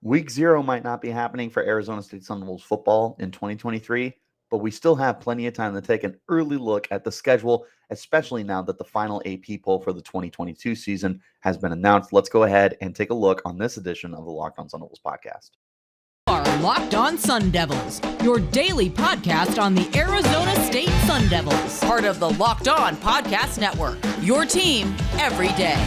Week 0 might not be happening for Arizona State Sun Devils football in 2023, but we still have plenty of time to take an early look at the schedule, especially now that the final AP poll for the 2022 season has been announced. Let's go ahead and take a look on this edition of the Locked On Sun Devils podcast. Are Locked On Sun Devils, your daily podcast on the Arizona State Sun Devils, part of the Locked On Podcast Network, your team every day.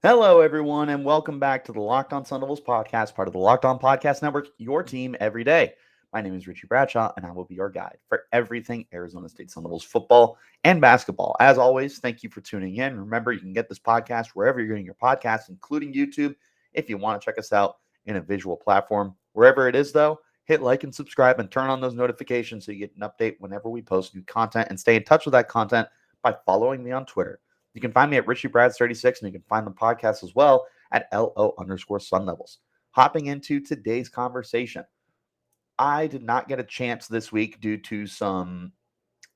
Hello, everyone, and welcome back to the Locked On Sun Devils podcast, part of the Locked On Podcast Network, your team every day. My name is Richie Bradshaw, and I will be your guide for everything Arizona State Sun Devils football and basketball. As always, thank you for tuning in. Remember, you can get this podcast wherever you're getting your podcasts, including YouTube, if you want to check us out in a visual platform. Wherever it is, though, hit like and subscribe and turn on those notifications so you get an update whenever we post new content, and stay in touch with that content by following me on Twitter. You can find me at RichieBrads36, and you can find the podcast as well at LO_Sun Devils. Hopping into today's conversation, I did not get a chance this week due to some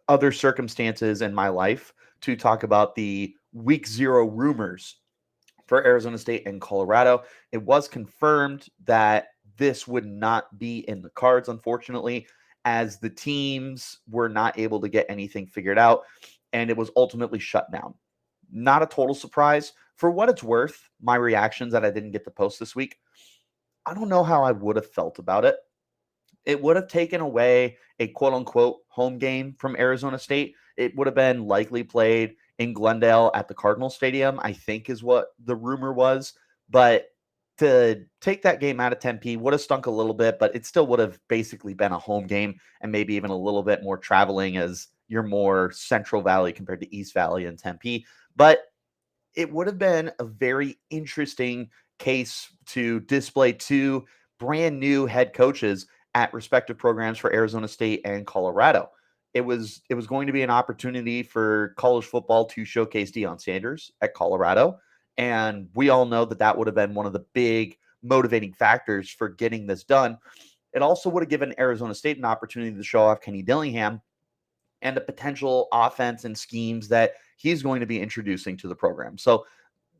other circumstances in my life to talk about the week 0 rumors for Arizona State and Colorado. It was confirmed that this would not be in the cards, unfortunately, as the teams were not able to get anything figured out, and it was ultimately shut down. Not a total surprise. For what it's worth, my reactions that I didn't get to post this week, I don't know how I would have felt about it. It would have taken away a quote unquote home game from Arizona State. It would have been likely played in Glendale at the Cardinal Stadium, I think is what the rumor was. But to take that game out of Tempe would have stunk a little bit, but it still would have basically been a home game and maybe even a little bit more traveling, as you're more Central Valley compared to East Valley and Tempe. But it would have been a very interesting case to display two brand new head coaches at respective programs for Arizona State and Colorado. It was going to be an opportunity for college football to showcase Deion Sanders at Colorado, and we all know that that would have been one of the big motivating factors for getting this done. It also would have given Arizona State an opportunity to show off Kenny Dillingham and the potential offense and schemes that he's going to be introducing to the program. So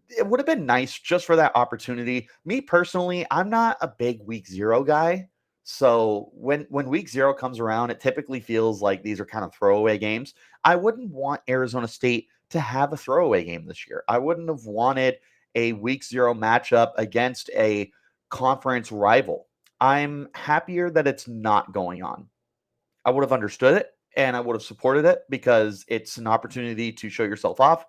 it would have been nice just for that opportunity. Me personally, I'm not a big week 0 guy. So when week 0 comes around, it typically feels like these are kind of throwaway games. I wouldn't want Arizona State to have a throwaway game this year. I wouldn't have wanted a week 0 matchup against a conference rival. I'm happier that it's not going on. I would have understood it and I would have supported it because it's an opportunity to show yourself off.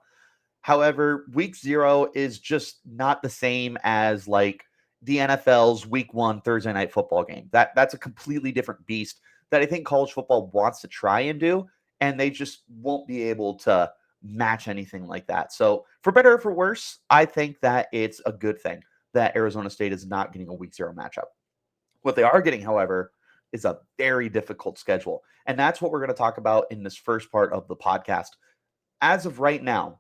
However, week 0 is just not the same as like the NFL's week 1 Thursday night football game. That's a completely different beast that I think college football wants to try and do, and they just won't be able to match anything like that. So, for better or for worse, I think that it's a good thing that Arizona State is not getting a week 0 matchup. What they are getting, however, is a very difficult schedule. And that's what we're going to talk about in this first part of the podcast. As of right now,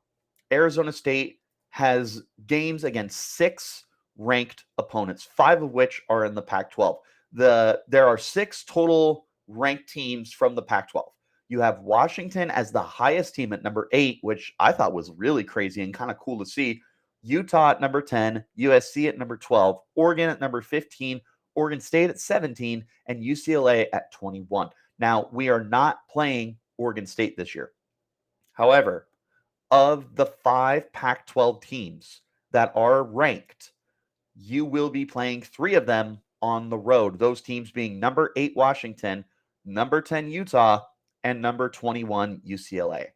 Arizona State has games against 6 ranked opponents, 5 of which are in the Pac-12. There are 6 total ranked teams from the Pac-12. You have Washington as the highest team at number 8, which I thought was really crazy and kind of cool to see. Utah at number 10, USC at number 12, Oregon at number 15, Oregon State at 17, and UCLA at 21. Now, we are not playing Oregon State this year. However, of the 5 Pac-12 teams that are ranked, you will be playing 3 of them on the road. Those teams being number 8 Washington, number 10 Utah, and number 21 UCLA.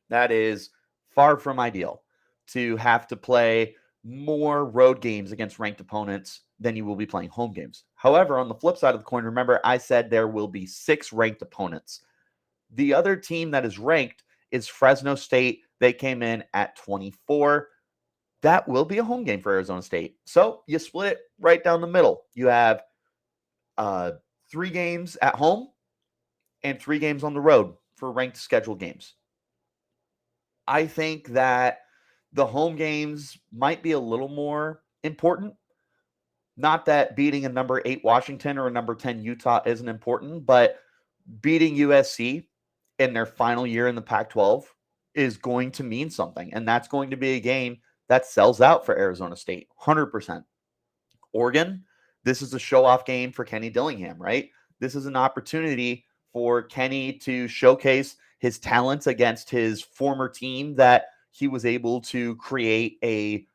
That is far from ideal to have to play more road games against ranked opponents than you will be playing home games. However, on the flip side of the coin, remember I said there will be 6 ranked opponents. The other team that is ranked is Fresno State. They came in at 24. That will be a home game for Arizona State. So you split it right down the middle. You have 3 games at home and 3 games on the road for ranked scheduled games. I think that the home games might be a little more important. Not that beating a number 8 Washington or a number 10 Utah isn't important, but beating USC in their final year in the Pac-12 is going to mean something. And that's going to be a game that sells out for Arizona State, 100%. Oregon, this is a show-off game for Kenny Dillingham, right? This is an opportunity for Kenny to showcase his talents against his former team that he was able to create a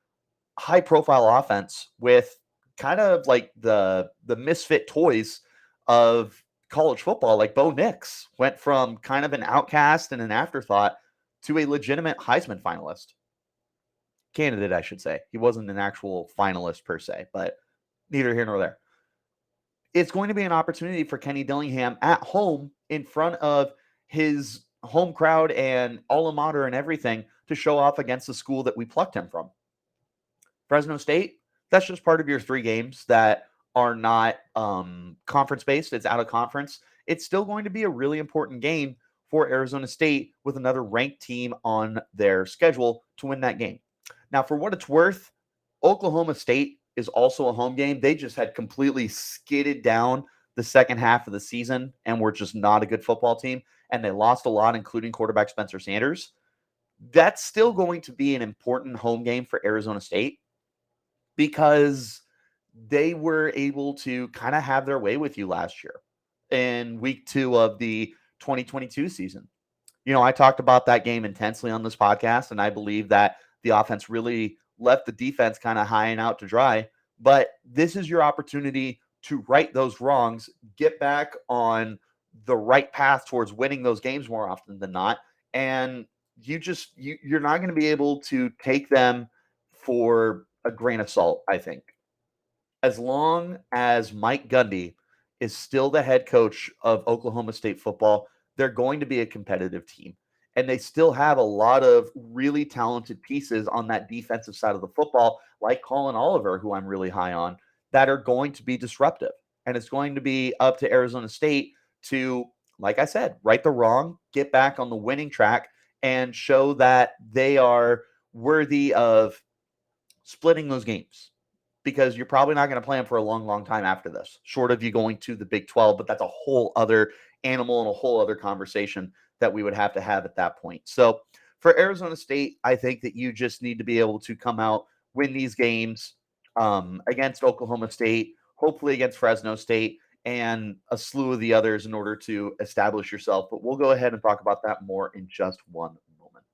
high-profile offense with kind of like the misfit toys of college football. Like Bo Nix went from kind of an outcast and an afterthought to a legitimate Heisman finalist. Candidate, I should say. He wasn't an actual finalist per se, but neither here nor there. It's going to be an opportunity for Kenny Dillingham at home in front of his home crowd and alma mater and everything to show off against the school that we plucked him from. Fresno State, that's just part of your 3 games that are not conference based. It's out of conference. It's still going to be a really important game for Arizona State with another ranked team on their schedule to win that game. Now, for what it's worth, Oklahoma State is also a home game. They just had completely skidded down the second half of the season and were just not a good football team. And they lost a lot, including quarterback Spencer Sanders. That's still going to be an important home game for Arizona State because they were able to kind of have their way with you last year in week 2 of the 2022 season. You know, I talked about that game intensely on this podcast, and I believe that the offense really left the defense kind of high and out to dry. But this is your opportunity to right those wrongs, get back on the right path towards winning those games more often than not. And you're not going to be able to take them for a grain of salt, I think. As long as Mike Gundy is still the head coach of Oklahoma State football, they're going to be a competitive team. And they still have a lot of really talented pieces on that defensive side of the football, like Colin Oliver, who I'm really high on, that are going to be disruptive. And it's going to be up to Arizona State to, like I said, right the wrong, get back on the winning track, and show that they are worthy of splitting those games, because you're probably not going to play them for a long, long time after this, short of you going to the Big 12. But that's a whole other animal and a whole other conversation that we would have to have at that point. So for Arizona State, I think that you just need to be able to come out, win these games against Oklahoma State, hopefully against Fresno State, and a slew of the others in order to establish yourself. But we'll go ahead and talk about that more in just one moment.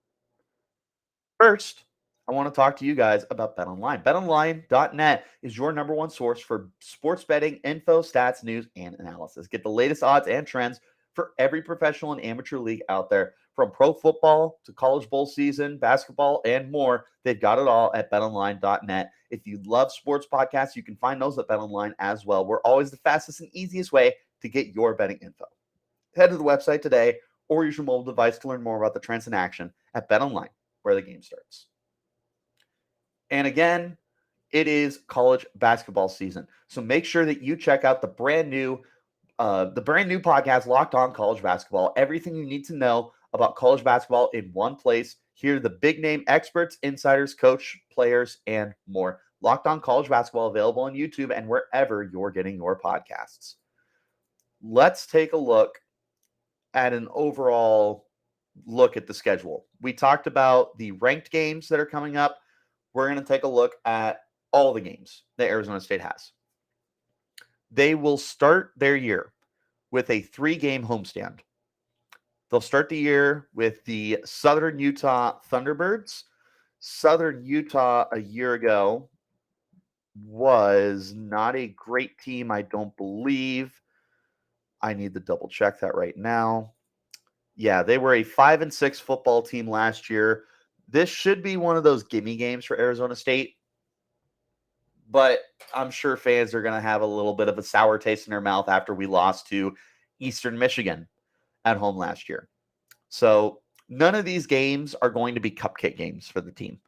First, I want to talk to you guys about BetOnline. BetOnline.net is your number one source for sports betting info, stats, news, and analysis. Get the latest odds and trends for every professional and amateur league out there. From pro football to college bowl season, basketball, and more, they've got it all at BetOnline.net. If you love sports podcasts, you can find those at BetOnline as well. We're always the fastest and easiest way to get your betting info. Head to the website today or use your mobile device to learn more about the trends in action at BetOnline, where the game starts. And again, it is college basketball season. So make sure that you check out the brand new podcast, Locked On College Basketball. Everything you need to know about college basketball in one place. Here are the big name experts, insiders, coach, players, and more. Locked On College Basketball available on YouTube and wherever you're getting your podcasts. Let's take a look at an overall look at the schedule. We talked about the ranked games that are coming up. We're going to take a look at all the games that Arizona State has. They will start their year with a 3-game homestand. They'll start the year with the Southern Utah Thunderbirds. Southern Utah a year ago was not a great team, I don't believe. I need to double check that right now. Yeah, they were a 5-6 football team last year. This should be one of those gimme games for Arizona State, but I'm sure fans are going to have a little bit of a sour taste in their mouth after we lost to Eastern Michigan at home last year. So none of these games are going to be cupcake games for the team.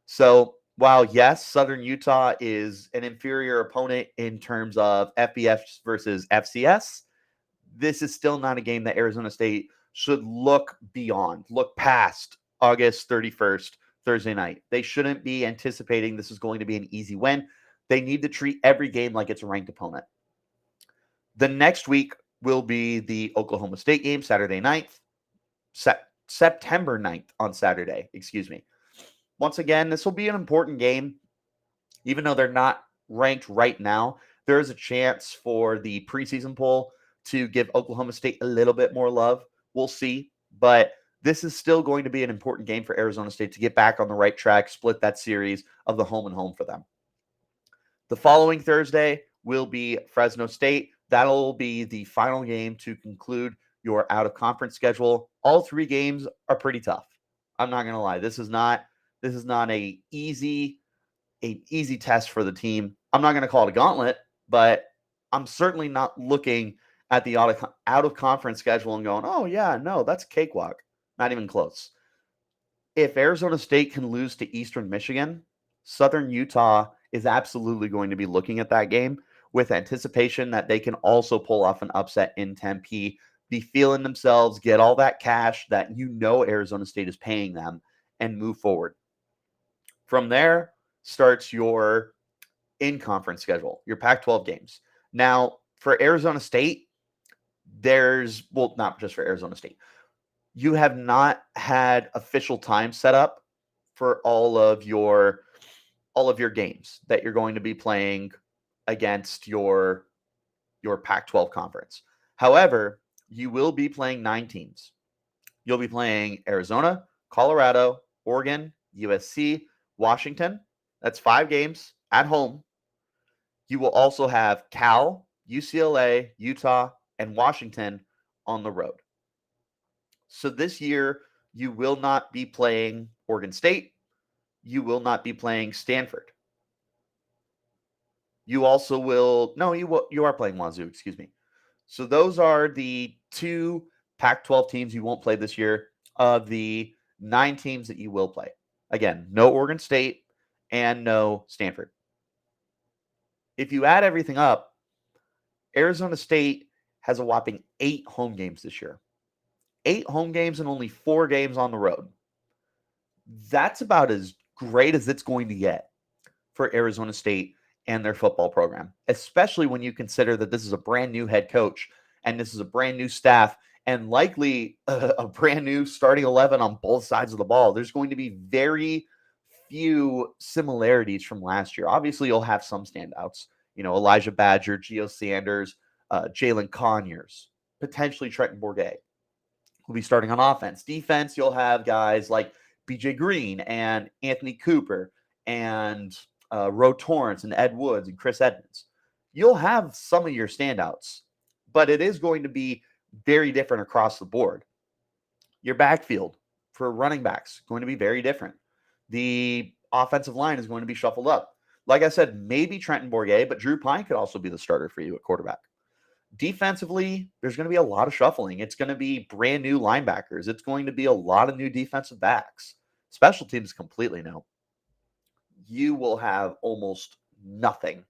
So while, yes, Southern Utah is an inferior opponent in terms of FBS versus FCS, this is still not a game that Arizona State should look past August 31st, Thursday night. They shouldn't be anticipating this is going to be an easy win. They need to treat every game like it's a ranked opponent. The next week, will be the Oklahoma State game Saturday night, September 9th on Saturday, excuse me. Once again, this will be an important game. Even though they're not ranked right now, there is a chance for the preseason poll to give Oklahoma State a little bit more love. We'll see. But this is still going to be an important game for Arizona State to get back on the right track, split that series of the home and home for them. The following Thursday will be Fresno State. That'll be the final game to conclude your out-of-conference schedule. All three games are pretty tough. I'm not going to lie. This is not an easy test for the team. I'm not going to call it a gauntlet, but I'm certainly not looking at the out-of-conference schedule and going, oh, yeah, no, that's cakewalk. Not even close. If Arizona State can lose to Eastern Michigan, Southern Utah is absolutely going to be looking at that game with anticipation that they can also pull off an upset in Tempe, be feeling themselves, get all that cash that Arizona State is paying them, and move forward. From there starts your in-conference schedule, your Pac-12 games. Now, for Arizona State, not just for Arizona State. You have not had official time set up for all of your games that you're going to be playing against your Pac-12 conference. However, you will be playing 9 teams. You'll be playing Arizona, Colorado, Oregon, USC, Washington. That's 5 games at home. You will also have Cal, UCLA, Utah, and Washington on the road. So this year, you will not be playing Oregon State. You will not be playing Stanford. You also will, no, you are playing Wazoo, excuse me. So those are the 2 Pac-12 teams you won't play this year of the 9 teams that you will play. Again, no Oregon State and no Stanford. If you add everything up, Arizona State has a whopping 8 home games this year. 8 home games and only 4 games on the road. That's about as great as it's going to get for Arizona State and their football program, especially when you consider that this is a brand new head coach and this is a brand new staff and likely a brand new starting 11 on both sides of the ball. There's going to be very few similarities from last year. Obviously, you'll have some standouts. Elijah Badger, Deion Sanders, Jalen Conyers, potentially Trenton Bourguet will be starting on offense. Defense, you'll have guys like BJ Green and Anthony Cooper and Ro Torrance and Ed Woods and Chris Edmonds. You'll have some of your standouts, but it is going to be very different across the board. Your backfield for running backs going to be very different. The offensive line is going to be shuffled up. Like I said, maybe Trenton Bourguet, but Drew Pine could also be the starter for you at quarterback. Defensively, there's going to be a lot of shuffling. It's going to be brand new linebackers. It's going to be a lot of new defensive backs. Special teams completely new. You will have almost nothing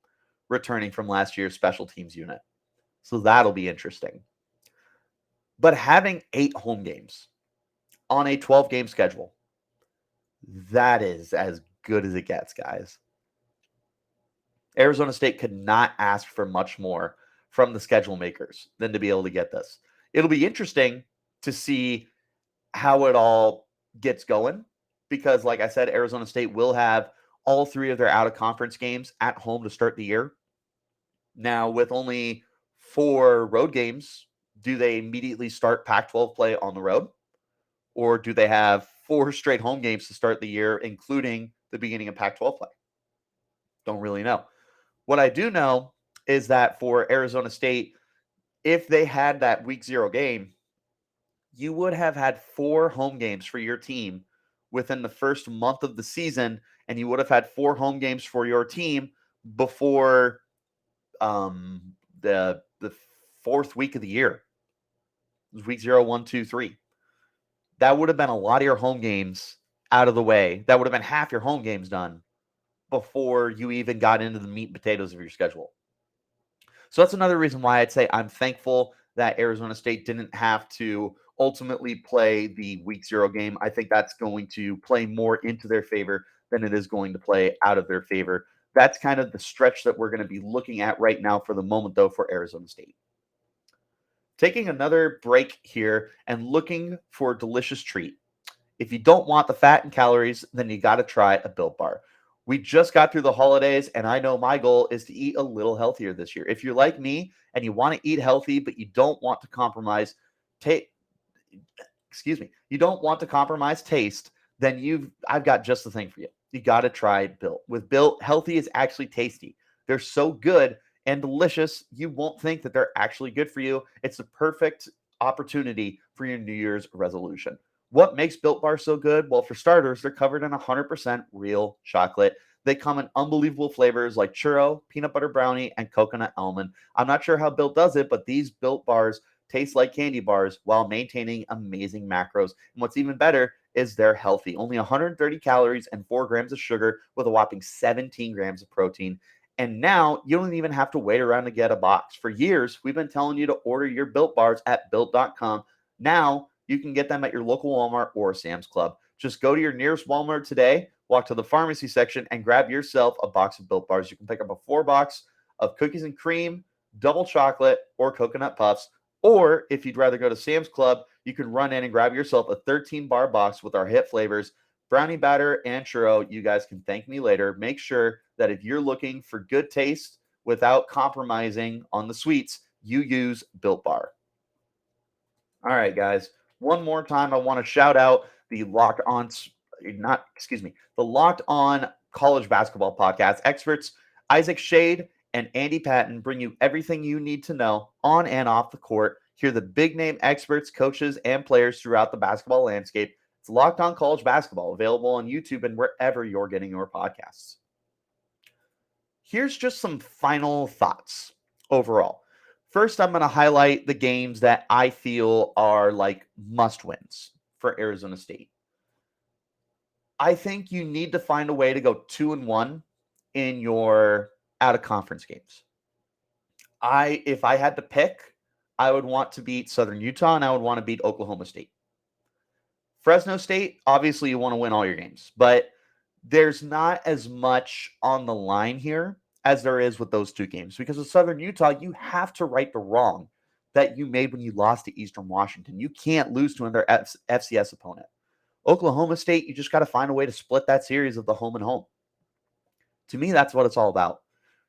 returning from last year's special teams unit. So that'll be interesting. But having 8 home games on a 12-game schedule, that is as good as it gets, guys. Arizona State could not ask for much more from the schedule makers than to be able to get this. It'll be interesting to see how it all gets going because, like I said, Arizona State will have all 3 of their out-of-conference games at home to start the year. Now, with only 4 road games, do they immediately start Pac-12 play on the road? Or do they have 4 straight home games to start the year, including the beginning of Pac-12 play? Don't really know. What I do know is that for Arizona State, if they had that week 0 game, you would have had 4 home games for your team within the first month of the season, and you would have had 4 home games for your team before the 4th week of the year. It was week 0, 1, 2, 3. That would have been a lot of your home games out of the way. That would have been half your home games done before you even got into the meat and potatoes of your schedule. So that's another reason why I'd say I'm thankful that Arizona State didn't have to ultimately play the week 0 game. I think that's going to play more into their favor than it is going to play out of their favor. That's kind of the stretch that we're going to be looking at right now for the moment, though, for Arizona State. Taking another break here and looking for a delicious treat. If you don't want the fat and calories, then you got to try a Built Bar. We just got through the holidays, and I know my goal is to eat a little healthier this year. If you're like me and you want to eat healthy, but you don't want to compromise, take you don't want to compromise taste, then I've got just the thing for you. You got to try Built. With Built, healthy is actually tasty. They're so good and delicious, you won't think that they're actually good for you. It's the perfect opportunity for your New Year's resolution. What makes Built Bar so good? Well, for starters, they're covered in 100% real chocolate. They come in unbelievable flavors like churro, peanut butter brownie, and coconut almond. I'm not sure how Built does it, but these Built Bars taste like candy bars while maintaining amazing macros. And what's even better is they're healthy. Only 130 calories and 4 grams of sugar with a whopping 17 grams of protein. And now you don't even have to wait around to get a box. For years, we've been telling you to order your Built Bars at Built.com. Now you can get them at your local Walmart or Sam's Club. Just go to your nearest Walmart today, walk to the pharmacy section, and grab yourself a box of Built Bars. You can pick up a 4-box of cookies and cream, double chocolate, or coconut puffs. Or if you'd rather go to Sam's Club, you can run in and grab yourself a 13-bar box with our hit flavors, brownie batter, and churro. You guys can thank me later. Make sure that if you're looking for good taste without compromising on the sweets, you use Built Bar. All right, guys. One more time, I want to shout out the the Locked On College Basketball Podcast. Experts Isaac Shade and Andy Patton bring you everything you need to know on and off the court. Hear the big name experts, coaches, and players throughout the basketball landscape. It's Locked On College Basketball, available on YouTube and wherever you're getting your podcasts. Here's just some final thoughts overall. First, I'm going to highlight the games that I feel are like must wins for Arizona State. I think you need to find a way to go 2-1 in your out of conference games. If I had to pick, I would want to beat Southern Utah and I would want to beat Oklahoma State. Fresno State, obviously you want to win all your games, but there's not as much on the line here as there is with those two games. Because with Southern Utah, you have to right the wrong that you made when you lost to Eastern Washington. You can't lose to another FCS opponent. Oklahoma State, you just got to find a way to split that series of the home and home. To me, that's what it's all about.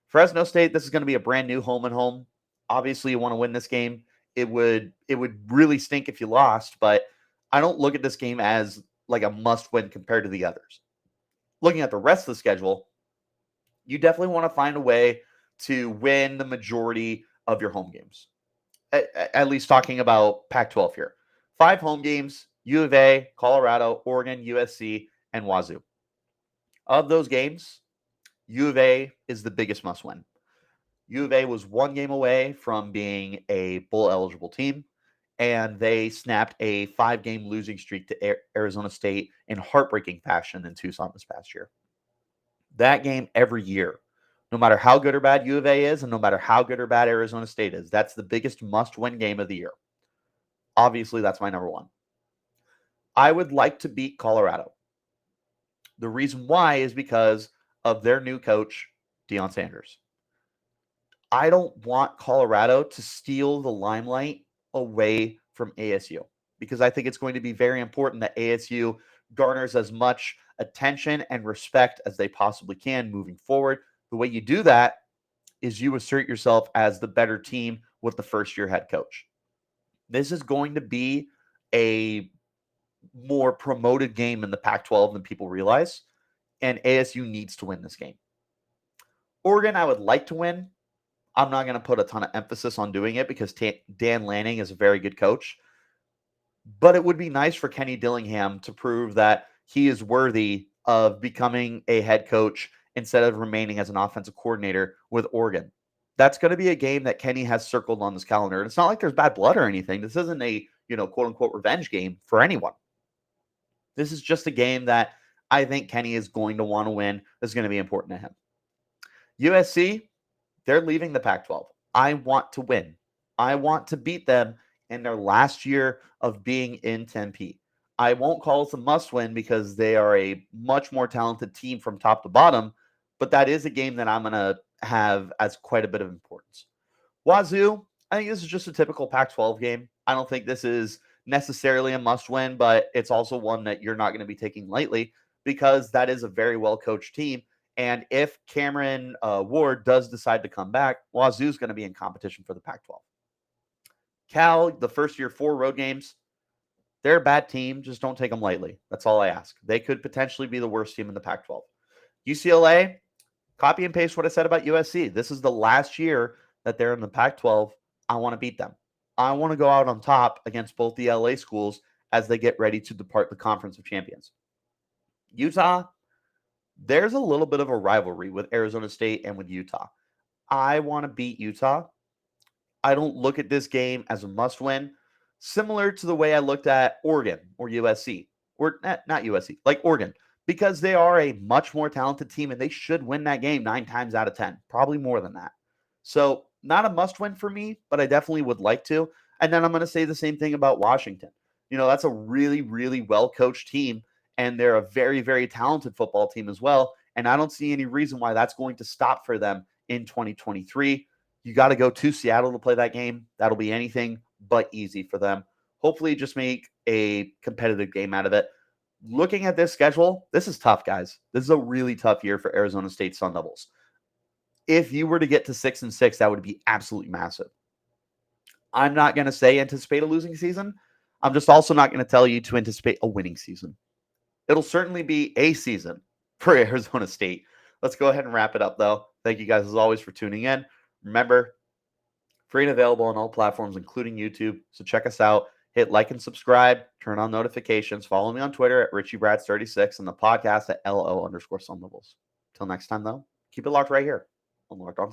Fresno State, this is going to be a brand new home and home. Obviously, you want to win this game. It would really stink if you lost, but I don't look at this game as like a must win compared to the others. Looking at the rest of the schedule, you definitely want to find a way to win the majority of your home games. At least talking about Pac-12 here. 5 home games, U of A, Colorado, Oregon, USC, and Wazoo. Of those games, U of A is the biggest must win. U of A was 1 game away from being a bowl-eligible team, and they snapped a 5-game losing streak to Arizona State in heartbreaking fashion in Tucson this past year. That game every year, no matter how good or bad U of A is, and no matter how good or bad Arizona State is, that's the biggest must-win game of the year. Obviously, that's my number 1. I would like to beat Colorado. The reason why is because of their new coach, Deion Sanders. I don't want Colorado to steal the limelight away from ASU because I think it's going to be very important that ASU garners as much attention and respect as they possibly can moving forward. The way you do that is you assert yourself as the better team with the first-year head coach. This is going to be a more promoted game in the Pac-12 than people realize, and ASU needs to win this game. Oregon, I would like to win. I'm not going to put a ton of emphasis on doing it because Dan Lanning is a very good coach. But it would be nice for Kenny Dillingham to prove that he is worthy of becoming a head coach instead of remaining as an offensive coordinator with Oregon. That's going to be a game that Kenny has circled on his calendar. And it's not like there's bad blood or anything. This isn't a, quote unquote revenge game for anyone. This is just a game that I think Kenny is going to want to win. This is going to be important to him. USC, they're leaving the Pac-12. I want to win. I want to beat them in their last year of being in Tempe. I won't call this a must-win because they are a much more talented team from top to bottom, but that is a game that I'm going to have as quite a bit of importance. Wazoo, I think this is just a typical Pac-12 game. I don't think this is necessarily a must-win, but it's also one that you're not going to be taking lightly because that is a very well-coached team. And if Cameron Ward does decide to come back, Wazoo's going to be in competition for the Pac-12. Cal, the first year 4 road games, they're a bad team. Just don't take them lightly. That's all I ask. They could potentially be the worst team in the Pac-12. UCLA, copy and paste what I said about USC. This is the last year that they're in the Pac-12. I want to beat them. I want to go out on top against both the LA schools as they get ready to depart the Conference of Champions. Utah, there's a little bit of a rivalry with Arizona State and with Utah. I want to beat Utah. I don't look at this game as a must-win, similar to the way I looked at Oregon or USC, or not USC, like Oregon, because they are a much more talented team and they should win that game 9 times out of 10, probably more than that. So not a must-win for me, but I definitely would like to. And then I'm going to say the same thing about Washington. That's a really, really well-coached team, and they're a very, very talented football team as well. And I don't see any reason why that's going to stop for them in 2023. You got to go to Seattle to play that game. That'll be anything but easy for them. Hopefully just make a competitive game out of it. Looking at this schedule, this is tough, guys. This is a really tough year for Arizona State Sun Devils. If you were to get to 6-6, that would be absolutely massive. I'm not going to say anticipate a losing season. I'm just also not going to tell you to anticipate a winning season. It'll certainly be a season for Arizona State. Let's go ahead and wrap it up, though. Thank you guys, as always, for tuning in. Remember, free and available on all platforms, including YouTube. So check us out. Hit like and subscribe. Turn on notifications. Follow me on Twitter at RichieBrads36 and the podcast at LO_Sun Devils. Till next time, though, keep it locked right here on Locked On